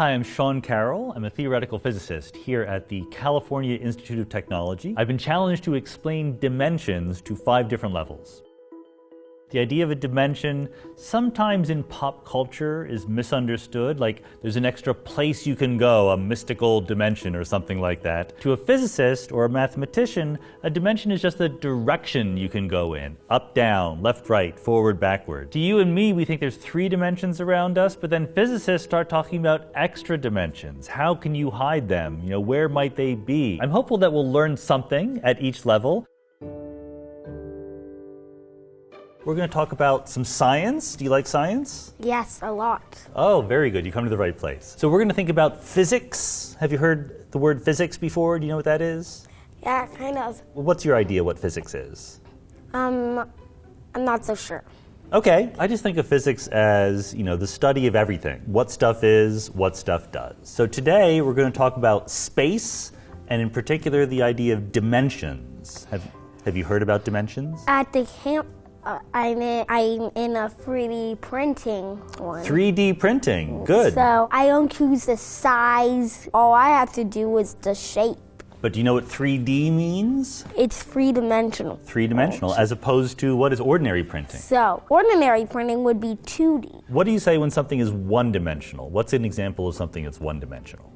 Hi, I'm Sean Carroll. I'm a theoretical physicist here at the California Institute of Technology. I've been challenged to explain dimensions to 5 different levels. The idea of a dimension sometimes in pop culture is misunderstood, like there's an extra place you can go, a mystical dimension or something like that. To a physicist or a mathematician, a dimension is just the direction you can go in, up, down, left, right, forward, backward. To you and me, we think there's 3 dimensions around us, but then physicists start talking about extra dimensions. How can you hide them? Where might they be? I'm hopeful that we'll learn something at each level. We're going to talk about some science. Do you like science? Yes, a lot. Oh, very good. You come to the right place. So we're going to think about physics. Have you heard the word physics before? Do you know what that is? Yeah, kind of. Well, what's your idea what physics is? I'm not so sure. Okay, I just think of physics as, the study of everything. What stuff is, what stuff does. So today we're going to talk about space, and in particular the idea of dimensions. Have you heard about dimensions? At the camp, I'm in a 3D printing one. 3D printing, good. So I don't choose the size. All I have to do is the shape. But do you know what 3D means? It's 3-dimensional. 3-dimensional, as opposed to what is ordinary printing? So ordinary printing would be 2D. What do you say when something is 1-dimensional? What's an example of something that's 1-dimensional?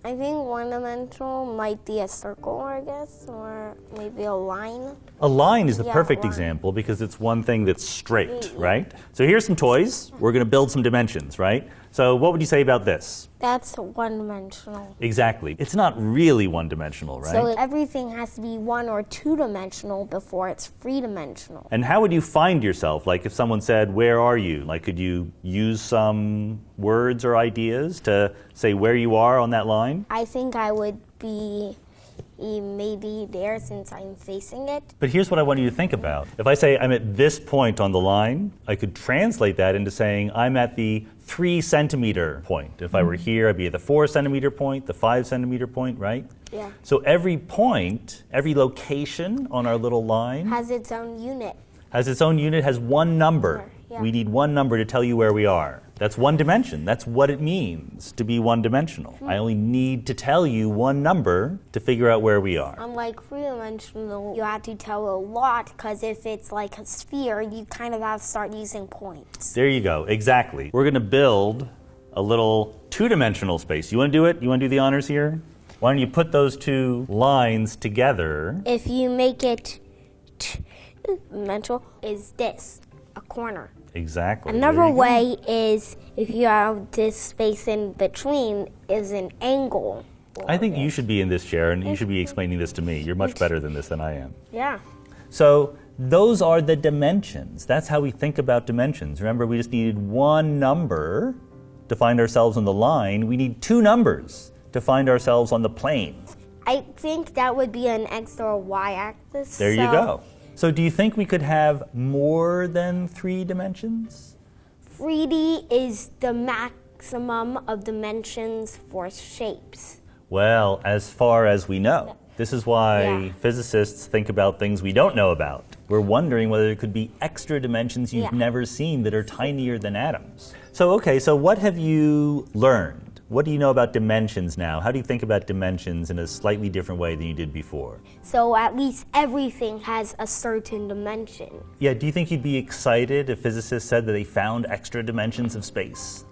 I think 1-dimensional might be a circle, I guess, or maybe a line. A line is the perfect line. example because it's one thing that's straight, right? So here's some toys. We're going to build some dimensions, right? So what would you say about this? That's 1-dimensional. Exactly. It's not really 1-dimensional, right? So everything has to be 1 or 2-dimensional before it's 3-dimensional. And how would you find yourself? Like if someone said, where are you? Like could you use some words or ideas to say where you are on that line? I think I would be maybe there since I'm facing it. But here's what I want you to think about. If I say I'm at this point on the line, I could translate that into saying I'm at the 3-centimeter point. If I were here, I'd be at the 4-centimeter point, the 5-centimeter point, right? Yeah. So every point, every location on our little line Has its own unit. Has one number. Yeah. We need one number to tell you where we are. That's 1 dimension. That's what it means to be 1-dimensional. I only need to tell you one number to figure out where we are. Unlike 3-dimensional, you have to tell a lot because if it's like a sphere, you kind of have to start using points. There you go, exactly. We're going to build a little 2-dimensional space. You want to do it? You want to do the honors here? Why don't you put those 2 lines together? If you make it 2-dimensional, is this, a corner. Exactly. Another way is if you have this space in between is an angle. I think you should be in this chair and you should be explaining this to me. You're much better than this than I am. Yeah. So those are the dimensions. That's how we think about dimensions. Remember, we just needed one number to find ourselves on the line. We need 2 numbers to find ourselves on the plane. I think that would be an X or Y-axis. There you go. So do you think we could have more than 3 dimensions? 3D is the maximum of dimensions for shapes. Well, as far as we know. This is why physicists think about things we don't know about. We're wondering whether there could be extra dimensions you've never seen that are tinier than atoms. So, okay, so what have you learned? What do you know about dimensions now? How do you think about dimensions in a slightly different way than you did before? So at least everything has a certain dimension. Yeah, do you think you'd be excited if physicists said that they found extra dimensions of space?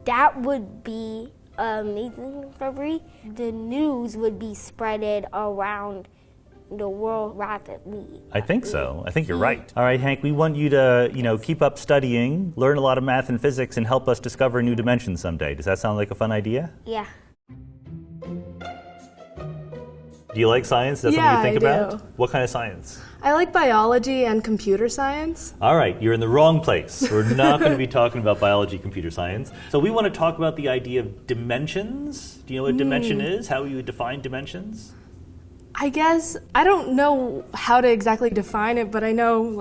That would be amazing discovery. The news would be spreaded around the world rapidly. I think so. I think you're right. All right, Hank, we want you to, keep up studying, learn a lot of math and physics, and help us discover new dimensions someday. Does that sound like a fun idea? Yeah. Do you like science? Is that something you think about? What kind of science? I like biology and computer science. All right, you're in the wrong place. We're not going to be talking about biology, computer science. So we want to talk about the idea of dimensions. Do you know what a dimension is? How you would define dimensions? I guess, I don't know how to exactly define it, but I know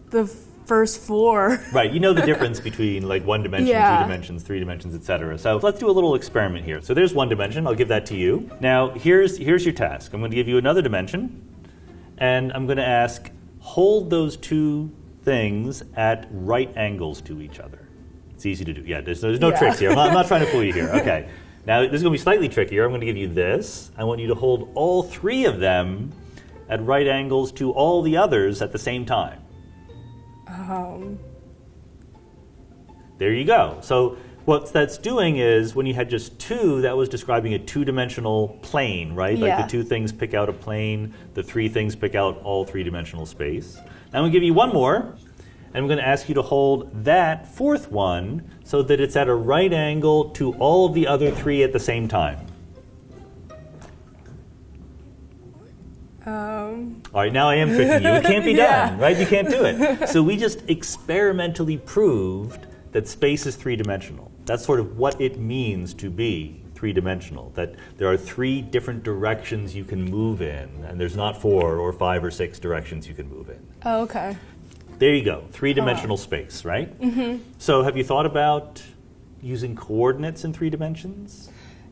the first 4. Right, you know the difference between 1 dimension, 2 dimensions, 3 dimensions, etc. So let's do a little experiment here. So there's 1 dimension, I'll give that to you. Now here's your task. I'm going to give you another dimension, and I'm going to ask, hold those 2 things at right angles to each other. It's easy to do. Yeah, there's no tricks here. I'm not trying to fool you here. Okay. Now, this is going to be slightly trickier. I'm going to give you this. I want you to hold all three of them at right angles to all the others at the same time. There you go. So what that's doing is when you had just two, that was describing a two-dimensional plane, right? Yeah. Like the two things pick out a plane, the three things pick out all three-dimensional space. Now I'm going to give you one more, and I'm going to ask you to hold that fourth one so that it's at a right angle to all of the other three at the same time. All right, now I am tricking you. It can't be done, right? You can't do it. So we just experimentally proved that space is three-dimensional. That's sort of what it means to be three-dimensional, that there are three different directions you can move in, and there's not 4 or 5 or 6 directions you can move in. Oh, okay. There you go, three-dimensional space, right? Mm-hmm. So have you thought about using coordinates in 3 dimensions?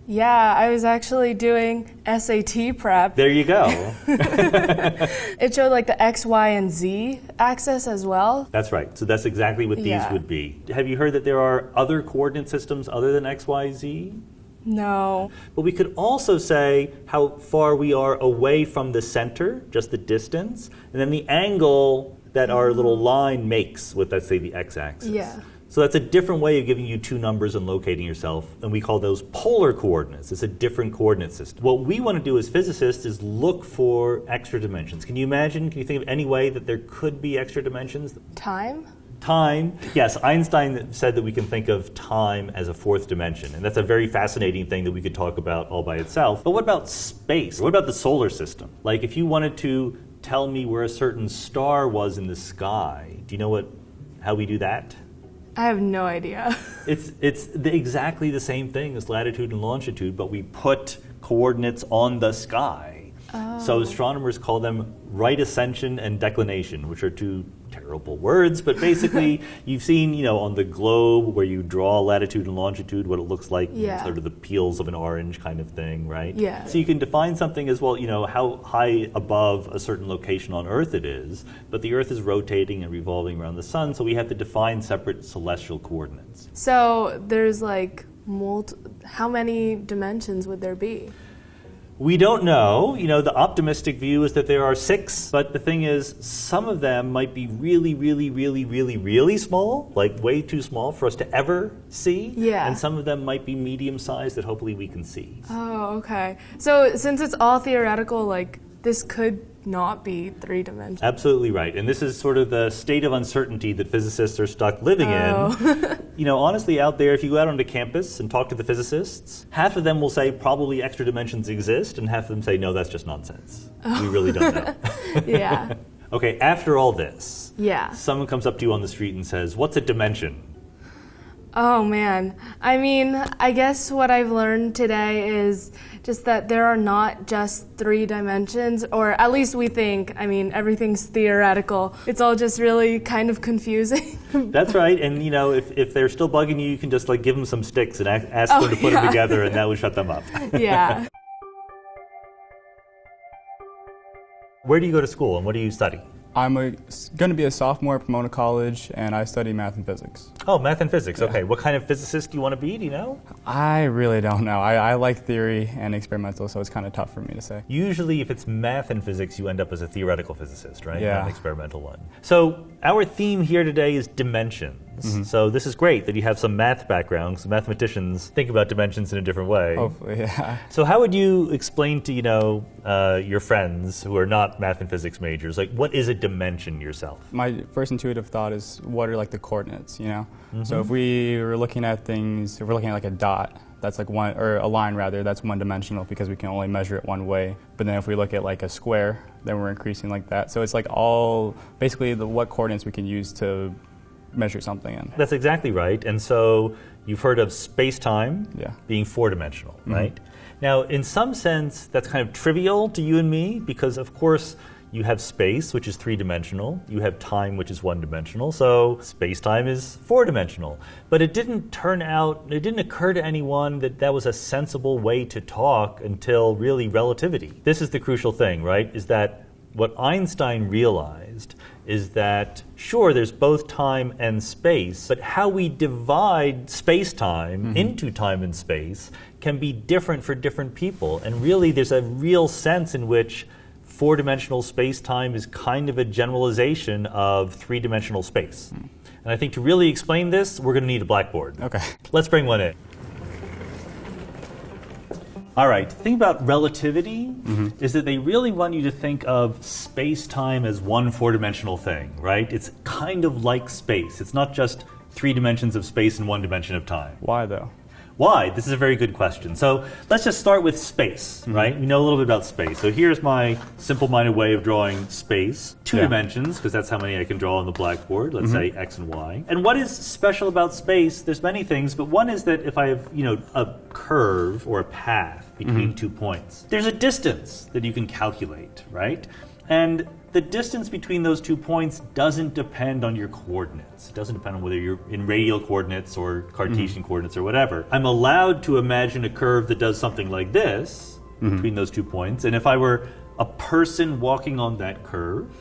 Yeah, I was actually doing SAT prep. There you go. It showed like the X, Y, and Z axis as well. That's right. So that's exactly what these would be. Have you heard that there are other coordinate systems other than X, Y, Z? No. But we could also say how far we are away from the center, just the distance, and then the angle that our little line makes with, let's say, the x-axis. Yeah. So that's a different way of giving you 2 numbers and locating yourself, and we call those polar coordinates. It's a different coordinate system. What we want to do as physicists is look for extra dimensions. Can you think of any way that there could be extra dimensions? Time? Time. Yes, Einstein said that we can think of time as a 4th dimension, and that's a very fascinating thing that we could talk about all by itself. But what about space? What about the solar system? Like if you wanted to tell me where a certain star was in the sky, do you know how we do that? I have no idea. It's exactly the same thing as latitude and longitude, but we put coordinates on the sky. Oh. So astronomers call them right ascension and declination, which are 2 terrible words, but basically you've seen, on the globe where you draw latitude and longitude, what it looks like, sort of the peels of an orange kind of thing, right? Yeah. So you can define something as well, how high above a certain location on Earth it is, but the Earth is rotating and revolving around the sun, so we have to define separate celestial coordinates. So there's like how many dimensions would there be? We don't know. The optimistic view is that there are 6, but the thing is, some of them might be really, really, really, really, really small, like way too small for us to ever see. Yeah. And some of them might be medium-sized that hopefully we can see. Oh, okay. So since it's all theoretical, like this could not be 3 dimensions. Absolutely right. And this is sort of the state of uncertainty that physicists are stuck living in. Honestly, out there, if you go out onto campus and talk to the physicists, half of them will say probably extra dimensions exist, and half of them say, no, that's just nonsense. We really don't know. Yeah. Okay, after all this, someone comes up to you on the street and says, what's a dimension? Oh man, I mean, I guess what I've learned today is just that there are not just 3 dimensions, or at least we think. I mean, everything's theoretical. It's all just really kind of confusing. That's right, and if they're still bugging you, you can just give them some sticks and ask them to put them together, and that would shut them up. Yeah. Where do you go to school, and what do you study? I'm going to be a sophomore at Pomona College, and I study math and physics. Oh, math and physics. Yeah. Okay. What kind of physicist do you want to be? Do you know? I really don't know. I like theory and experimental, so it's kind of tough for me to say. Usually, if it's math and physics, you end up as a theoretical physicist, right? Yeah. Not an experimental one. So our theme here today is dimensions. Mm-hmm. So this is great that you have some math background, because mathematicians think about dimensions in a different way. Hopefully, yeah. So how would you explain to, your friends who are not math and physics majors, what is a dimension yourself? My first intuitive thought is, what are the coordinates, Mm-hmm. So if we were looking at things, if we're looking at a dot, that's one, or a line rather, that's one-dimensional because we can only measure it one way. But then if we look at a square, then we're increasing like that. So it's all, basically what coordinates we can use to measure something in. That's exactly right. And so you've heard of space-time being 4-dimensional, right? Now, in some sense, that's kind of trivial to you and me because, of course, you have space, which is 3-dimensional. You have time, which is 1-dimensional. So space-time is 4-dimensional. But it didn't occur to anyone that was a sensible way to talk until really relativity. This is the crucial thing, right? Is that what Einstein realized is that, sure, there's both time and space, but how we divide space-time into time and space can be different for different people. And really, there's a real sense in which four-dimensional space-time is kind of a generalization of three-dimensional space. And I think to really explain this, we're going to need a blackboard. Okay. Let's bring one in. All right, the thing about relativity is that they really want you to think of space-time as one four-dimensional thing, right? It's kind of like space. It's not just 3 dimensions of space and 1 dimension of time. Why though? Why? This is a very good question. So let's just start with space, right? We know a little bit about space. So here's my simple-minded way of drawing space. 2 dimensions, because that's how many I can draw on the blackboard. Let's say X and Y. And what is special about space? There's many things, but one is that if I have, a curve or a path between 2 points, there's a distance that you can calculate, right? And the distance between those 2 points doesn't depend on your coordinates. It doesn't depend on whether you're in radial coordinates or Cartesian coordinates or whatever. I'm allowed to imagine a curve that does something like this between those 2 points. And if I were a person walking on that curve,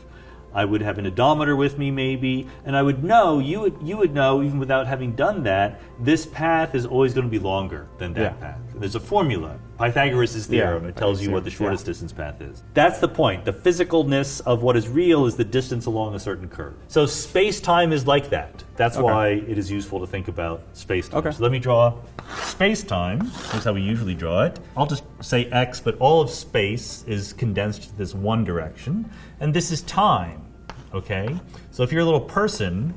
I would have an odometer with me maybe, and I would know, you would know, even without having done that, this path is always going to be longer than that path. There's a formula, Pythagoras' theorem. It tells you what the shortest distance path is. That's the point. The physicalness of what is real is the distance along a certain curve. So space-time is like that. That's why it is useful to think about space-time. So let me draw space-time. Here's how we usually draw it. I'll just say X, but all of space is condensed to this one direction. And this is time, okay? So if you're a little person,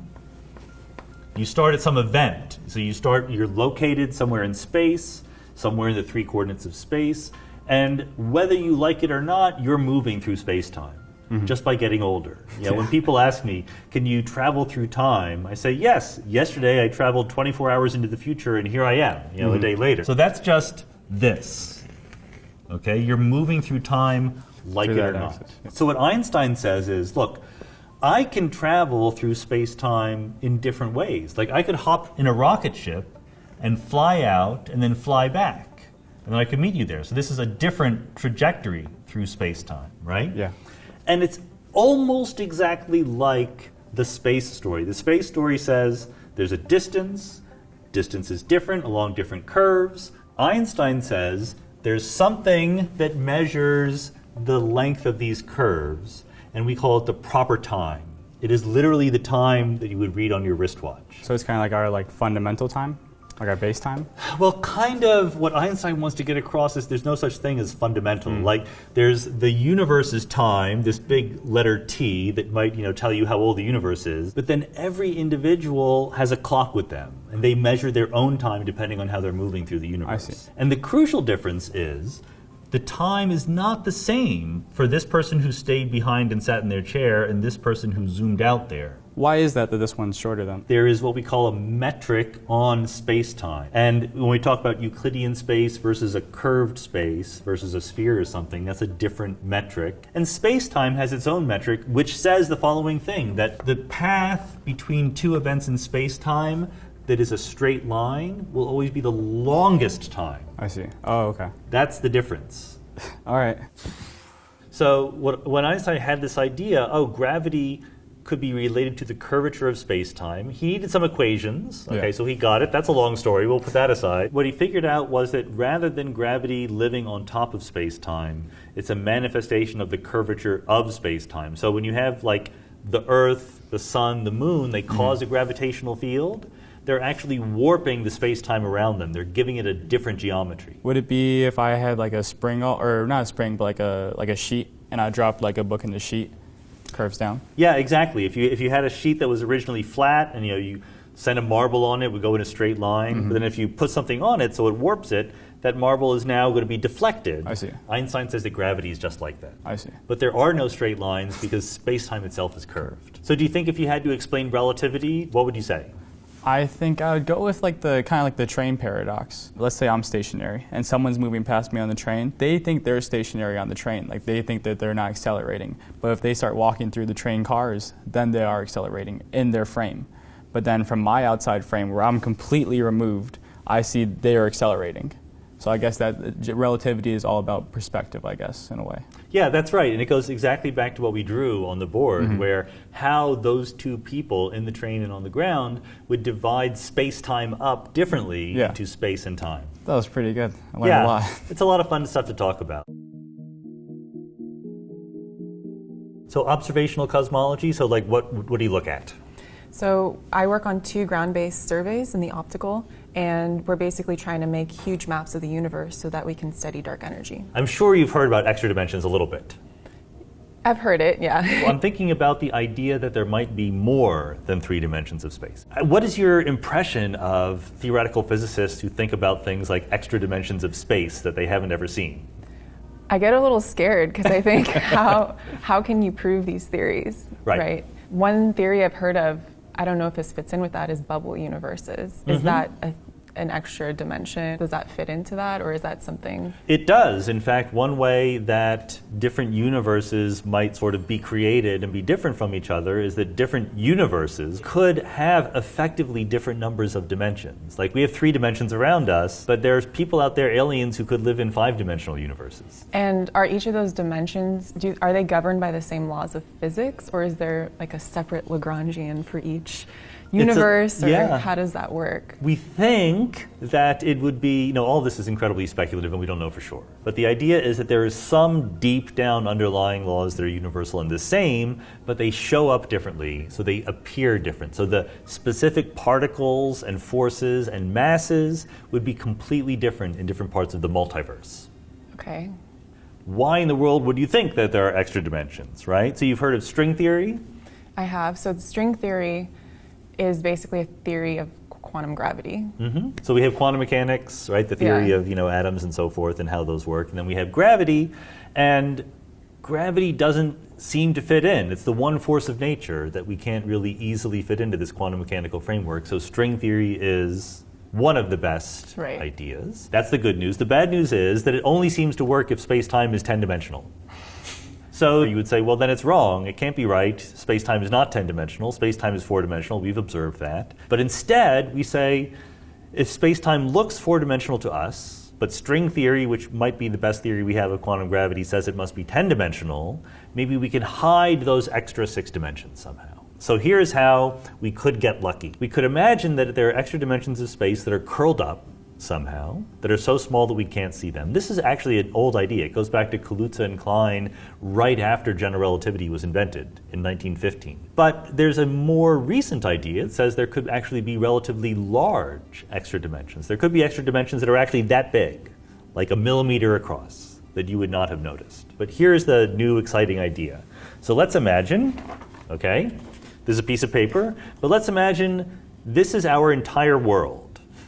you start at some event. So you're located somewhere in space, somewhere in the 3 coordinates of space, and whether you like it or not, you're moving through space-time just by getting older. When people ask me, can you travel through time? I say, yes. Yesterday I traveled 24 hours into the future, and here I am, a day later. So that's just this, okay? You're moving through time like it or not. So what Einstein says is, look, I can travel through space-time in different ways. Like I could hop in a rocket ship and fly out and then fly back, and then I could meet you there. So this is a different trajectory through space-time, right? Yeah. And it's almost exactly like the space story. The space story says there's a distance is different along different curves. Einstein says there's something that measures the length of these curves, and we call it the proper time. It is literally the time that you would read on your wristwatch. So it's kind of like our fundamental time? Like our base time? Well, kind of. What Einstein wants to get across is there's no such thing as fundamental. Like there's the universe's time, this big letter T that might tell you how old the universe is, but then every individual has a clock with them, and they measure their own time depending on how they're moving through the universe. I see. And the crucial difference is the time is not the same for this person who stayed behind and sat in their chair and this person who zoomed out there. Why is that this one's shorter then? There is what we call a metric on space-time. And when we talk about Euclidean space versus a curved space versus a sphere or something, that's a different metric. And space-time has its own metric, which says the following thing, that the path between 2 events in space-time that is a straight line will always be the longest time. I see. Oh, okay. That's the difference. All right. So when Einstein had this idea, gravity could be related to the curvature of space-time. He needed some equations. Okay, so he got it. That's a long story. We'll put that aside. What he figured out was that rather than gravity living on top of space-time, it's a manifestation of the curvature of space-time. So when you have the Earth, the Sun, the Moon, they cause a gravitational field. They're actually warping the space-time around them. They're giving it a different geometry. Would it be if I had a spring, or not a spring, but like a sheet, and I dropped a book in the sheet? Curves down? Yeah, exactly. If you had a sheet that was originally flat and you send a marble on it, it would go in a straight line. But then if you put something on it so it warps it, that marble is now going to be deflected. I see. Einstein says that gravity is just like that. I see. But there are no straight lines because space-time itself is curved. So do you think if you had to explain relativity, what would you say? I think I would go with the train paradox. Let's say I'm stationary and someone's moving past me on the train. They think they're stationary on the train. They think that they're not accelerating. But if they start walking through the train cars, then they are accelerating in their frame. But then from my outside frame where I'm completely removed, I see they are accelerating. So I guess that relativity is all about perspective, I guess, in a way. Yeah, that's right. And it goes exactly back to what we drew on the board, where how those two people in the train and on the ground would divide space-time up differently into space and time. That was pretty good. I learned a lot. It's a lot of fun stuff to talk about. So observational cosmology, so like what do you look at? So I work on 2 ground-based surveys in the optical, and we're basically trying to make huge maps of the universe so that we can study dark energy. I'm sure you've heard about extra dimensions a little bit. I've heard it, yeah. Well, I'm thinking about the idea that there might be more than 3 dimensions of space. What is your impression of theoretical physicists who think about things like extra dimensions of space that they haven't ever seen? I get a little scared because I think how can you prove these theories, right? One theory I've heard of, I don't know if this fits in with that, is bubble universes. Is that an extra dimension? Does that fit into that, or is that something? It does. In fact, one way that different universes might sort of be created and be different from each other is that different universes could have effectively different numbers of dimensions. Like we have 3 dimensions around us, but there's people out there, aliens, who could live in 5-dimensional universes. And are each of those dimensions, are they governed by the same laws of physics, or is there like a separate Lagrangian for each universe, or how does that work? We think that it would be, all this is incredibly speculative and we don't know for sure. But the idea is that there is some deep down underlying laws that are universal and the same, but they show up differently, so they appear different. So the specific particles and forces and masses would be completely different in different parts of the multiverse. Okay. Why in the world would you think that there are extra dimensions, right? So you've heard of string theory? I have. So the string theory is basically a theory of quantum gravity. So we have quantum mechanics, right? The theory of atoms and so forth and how those work. And then we have gravity, and gravity doesn't seem to fit in. It's the one force of nature that we can't really easily fit into this quantum mechanical framework. So string theory is one of the best ideas. That's the good news. The bad news is that it only seems to work if space-time is 10-dimensional. So you would say, well, then it's wrong. It can't be right. Space-time is not 10-dimensional. Space-time is 4-dimensional. We've observed that. But instead, we say, if space-time looks 4-dimensional to us, but string theory, which might be the best theory we have of quantum gravity, says it must be 10-dimensional, maybe we can hide those extra 6 dimensions somehow. So here's how we could get lucky. We could imagine that there are extra dimensions of space that are curled up somehow, that are so small that we can't see them. This is actually an old idea. It goes back to Kaluza and Klein right after general relativity was invented in 1915. But there's a more recent idea that says there could actually be relatively large extra dimensions. There could be extra dimensions that are actually that big, like a millimeter across, that you would not have noticed. But here's the new exciting idea. So let's imagine, okay, this is a piece of paper, but let's imagine this is our entire world.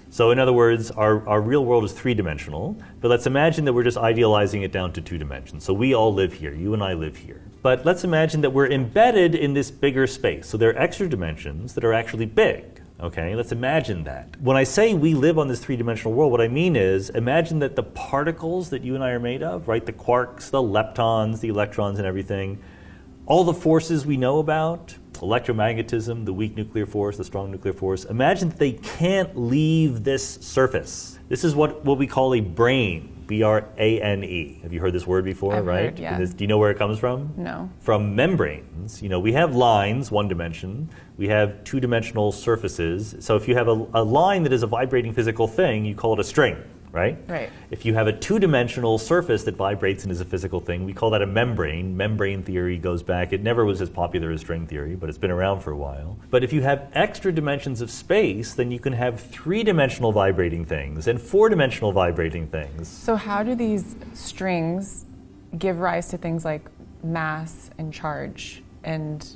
So in other words, our real world is 3-dimensional, but let's imagine that we're just idealizing it down to 2 dimensions. So we all live here, you and I live here. But let's imagine that we're embedded in this bigger space. So there are extra dimensions that are actually big. Okay, let's imagine that. When I say we live on this 3-dimensional world, what I mean is imagine that the particles that you and I are made of, right, the quarks, the leptons, the electrons and everything, all the forces we know about, electromagnetism, the weak nuclear force, the strong nuclear force, imagine that they can't leave this surface. This is what we call a brane, B-R-A-N-E. Have you heard this word before, I've right? Heard, yeah. Do you know where it comes from? No. From membranes. We have lines, 1 dimension. We have 2-dimensional surfaces. So if you have a line that is a vibrating physical thing, you call it a string. Right? Right. If you have a 2-dimensional surface that vibrates and is a physical thing, we call that a membrane. Membrane theory goes back. It never was as popular as string theory, but it's been around for a while. But if you have extra dimensions of space, then you can have 3-dimensional vibrating things and 4-dimensional vibrating things. So how do these strings give rise to things like mass and charge and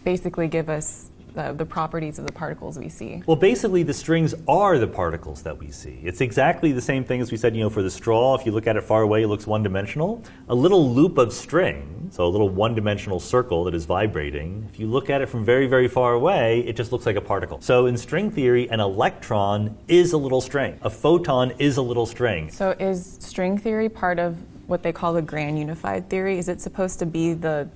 basically give us the properties of the particles we see? Well, basically, the strings are the particles that we see. It's exactly the same thing as we said, for the straw. If you look at it far away, it looks 1-dimensional. A little loop of string, so a little 1-dimensional circle that is vibrating, if you look at it from very, very far away, it just looks like a particle. So in string theory, an electron is a little string. A photon is a little string. So is string theory part of what they call the grand unified theory? Is it supposed to be the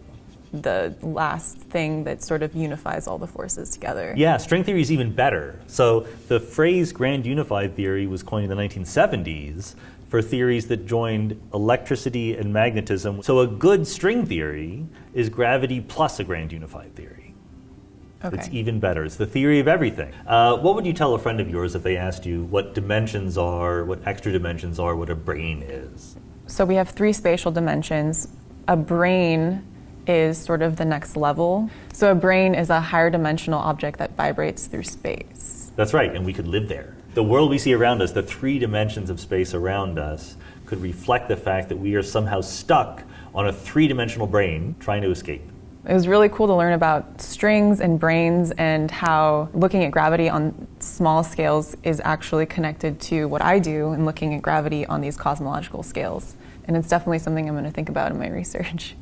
last thing that sort of unifies all the forces together? Yeah, string theory is even better. So the phrase grand unified theory was coined in the 1970s for theories that joined electricity and magnetism. So a good string theory is gravity plus a grand unified theory. Okay. It's even better. It's the theory of everything. What would you tell a friend of yours if they asked you what dimensions are, what extra dimensions are, what a brane is? So we have 3 spatial dimensions. A brane is sort of the next level. So a brane is a higher dimensional object that vibrates through space. That's right, and we could live there. The world we see around us, the 3 dimensions of space around us, could reflect the fact that we are somehow stuck on a 3-dimensional brane trying to escape. It was really cool to learn about strings and branes and how looking at gravity on small scales is actually connected to what I do in looking at gravity on these cosmological scales. And it's definitely something I'm going to think about in my research.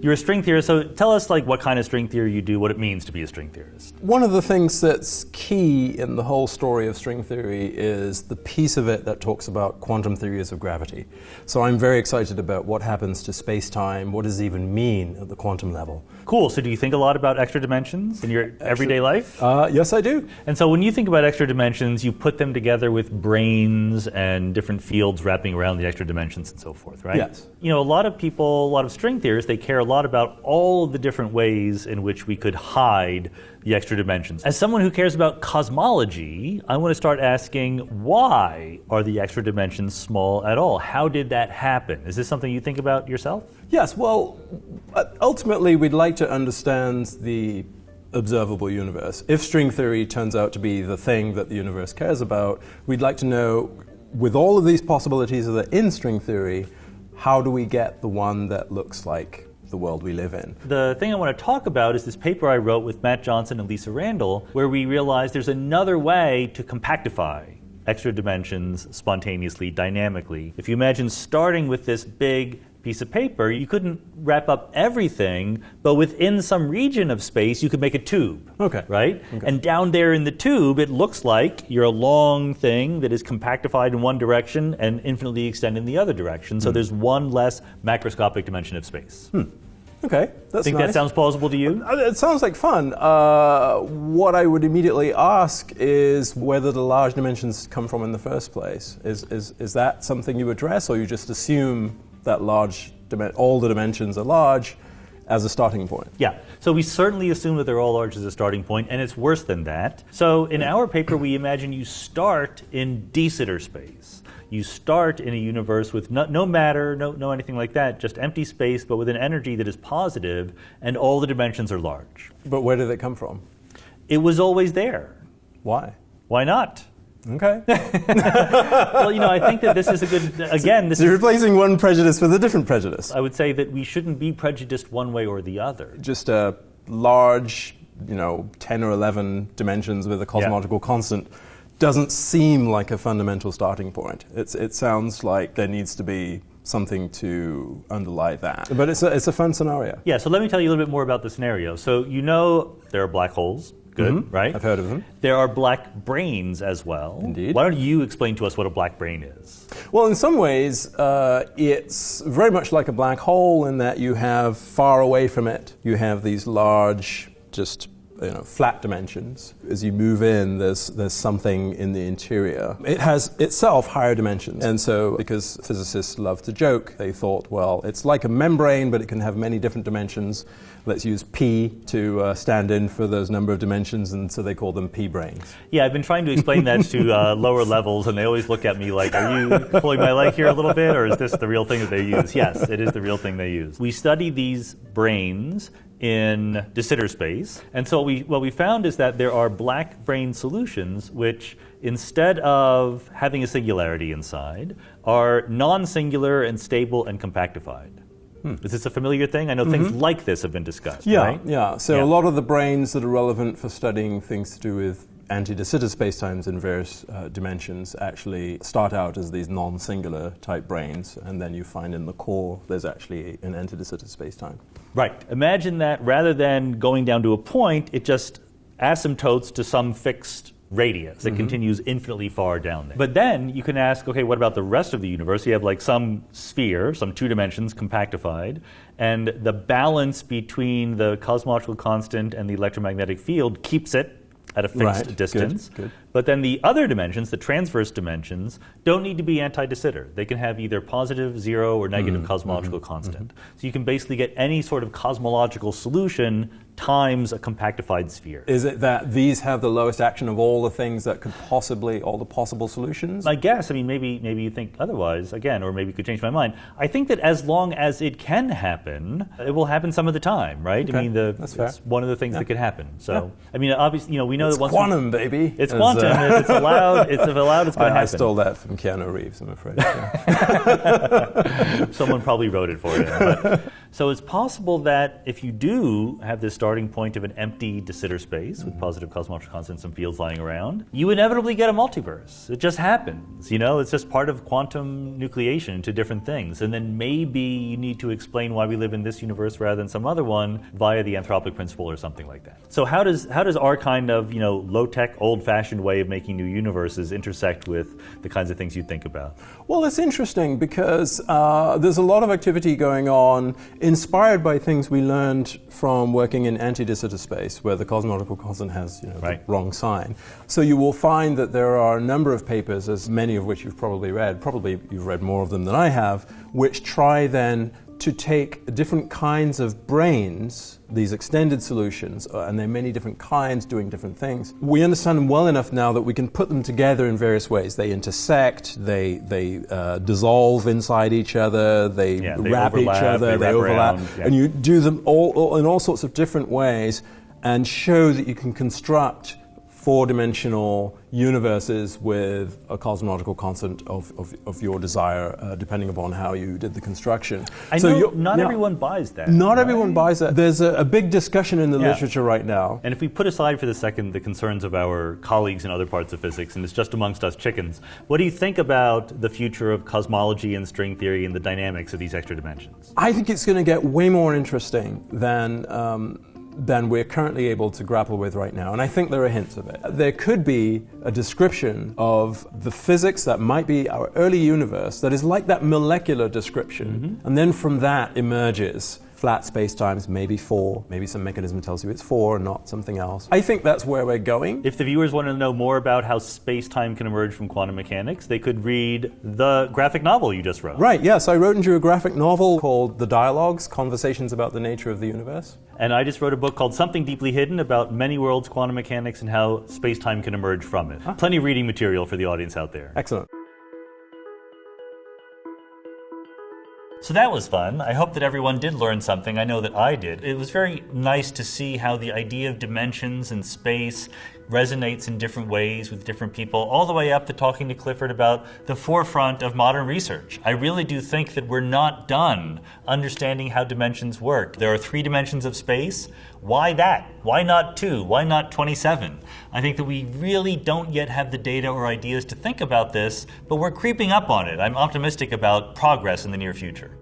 You're a string theorist, so tell us what kind of string theory you do, what it means to be a string theorist. One of the things that's key in the whole story of string theory is the piece of it that talks about quantum theories of gravity. So I'm very excited about what happens to space-time, what does it even mean at the quantum level. Cool, so do you think a lot about extra dimensions in your everyday life? Yes, I do. And so when you think about extra dimensions, you put them together with branes and different fields wrapping around the extra dimensions and so forth, right? Yes. You know, a lot of people, a lot of string theorists, they care a lot about all of the different ways in which we could hide the extra dimensions. As someone who cares about cosmology, I want to start asking, why are the extra dimensions small at all? How did that happen? Is this something you think about yourself? Yes, well, ultimately we'd like to understand the observable universe. If string theory turns out to be the thing that the universe cares about, we'd like to know, with all of these possibilities that are in string theory, how do we get the one that looks like the world we live in? The thing I want to talk about is this paper I wrote with Matt Johnson and Lisa Randall, where we realized there's another way to compactify extra dimensions spontaneously, dynamically. If you imagine starting with this big piece of paper, you couldn't wrap up everything, but within some region of space, you could make a tube. Okay. Right? Okay. And down there in the tube, it looks like you're a long thing that is compactified in one direction and infinitely extended in the other direction. So there's one less macroscopic dimension of space. Okay, that's Think nice. that sounds plausible to you? It sounds like fun. What I would immediately ask is whether the large dimensions come from in the first place. Is that something you address, or you just assume that all the dimensions are large as a starting point? Yeah, so we certainly assume that they're all large as a starting point, and it's worse than that. So in our paper, we imagine you start in de Sitter space. You start in a universe with no matter, no anything like that, just empty space, but with an energy that is positive, and all the dimensions are large. But where did it come from? It was always there. Why? Why not? Okay. Well, I think that this is a good, again, So you're replacing one prejudice with a different prejudice. I would say that we shouldn't be prejudiced one way or the other. Just a large, 10 or 11 dimensions with a cosmological constant doesn't seem like a fundamental starting point. It sounds like there needs to be something to underlie that. But it's a fun scenario. Yeah, so let me tell you a little bit more about the scenario. So there are black holes. Good, right? I've heard of them. There are black branes as well. Indeed. Why don't you explain to us what a black brane is? Well, in some ways, it's very much like a black hole in that you have far away from it, you have these large, just flat dimensions. As you move in, there's something in the interior. It has itself higher dimensions. And so, because physicists love to joke, they thought, well, it's like a membrane, but it can have many different dimensions. Let's use P to stand in for those number of dimensions, and so they call them P-branes. Yeah, I've been trying to explain that to lower levels, and they always look at me like, are you pulling my leg here a little bit, or is this the real thing that they use? Yes, it is the real thing they use. We study these branes in de Sitter space, and so what we found is that there are black brane solutions which, instead of having a singularity inside, are non-singular and stable and compactified. Is this a familiar thing? I know things like this have been discussed, right? Yeah. So a lot of the branes that are relevant for studying things to do with anti-de Sitter spacetimes in various dimensions actually start out as these non-singular type branes, and then you find in the core there's actually an anti-de Sitter spacetime. Right. Imagine that rather than going down to a point, it just asymptotes to some fixed radius that continues infinitely far down there. But then you can ask, okay, what about the rest of the universe? You have some sphere, some 2 dimensions compactified, and the balance between the cosmological constant and the electromagnetic field keeps it at a fixed distance. Good. But then the other dimensions, the transverse dimensions, don't need to be anti-de Sitter. They can have either positive, zero, or negative cosmological constant. So you can basically get any sort of cosmological solution times a compactified sphere. Is it that these have the lowest action of all the things that could possibly, all the possible solutions? I guess, I mean, maybe you think otherwise, again, or maybe you could change my mind. I think that as long as it can happen, it will happen some of the time, right? Okay. I mean, That's fair. it's one of the things that could happen. So, I mean, obviously, we know It's that once quantum, baby. it's quantum. If it's allowed, it's going to happen. I stole that from Keanu Reeves, I'm afraid. Someone probably wrote it for him. But, so it's possible that if you do have this starting point of an empty de Sitter space with positive cosmological constants and fields lying around, you inevitably get a multiverse. It just happens. It's just part of quantum nucleation into different things. And then maybe you need to explain why we live in this universe rather than some other one via the anthropic principle or something like that. So how does our kind of low-tech, old-fashioned way of making new universes intersect with the kinds of things you think about? Well, it's interesting because there's a lot of activity going on inspired by things we learned from working in anti-de Sitter space, where the cosmological constant has the wrong sign. So you will find that there are a number of papers, as many of which you've probably you've read more of them than I have, which try then to take different kinds of brains, these extended solutions, and there are many different kinds doing different things. We understand them well enough now that we can put them together in various ways. They intersect, they dissolve inside each other, they wrap each other, they overlap, and you do them all in all sorts of different ways and show that you can construct four-dimensional universes with a cosmological constant of your desire, depending upon how you did the construction. I know not everyone buys that. Not everyone buys that. There's a big discussion in the literature right now. And if we put aside for the second the concerns of our colleagues in other parts of physics, and it's just amongst us chickens, what do you think about the future of cosmology and string theory and the dynamics of these extra dimensions? I think it's going to get way more interesting than we're currently able to grapple with right now. And I think there are hints of it. There could be a description of the physics that might be our early universe that is like that molecular description. And then from that emerges flat spacetimes, maybe four, maybe some mechanism tells you it's four and not something else. I think that's where we're going. If the viewers want to know more about how space-time can emerge from quantum mechanics, they could read the graphic novel you just wrote. Right, yes, I wrote and drew a graphic novel called The Dialogues, Conversations about the Nature of the Universe. And I just wrote a book called Something Deeply Hidden about many worlds, quantum mechanics, and how space-time can emerge from it. Plenty of reading material for the audience out there. Excellent. So that was fun. I hope that everyone did learn something. I know that I did. It was very nice to see how the idea of dimensions and space resonates in different ways with different people, all the way up to talking to Clifford about the forefront of modern research. I really do think that we're not done understanding how dimensions work. There are 3 dimensions of space. Why that? Why not 2? Why not 27? I think that we really don't yet have the data or ideas to think about this, but we're creeping up on it. I'm optimistic about progress in the near future.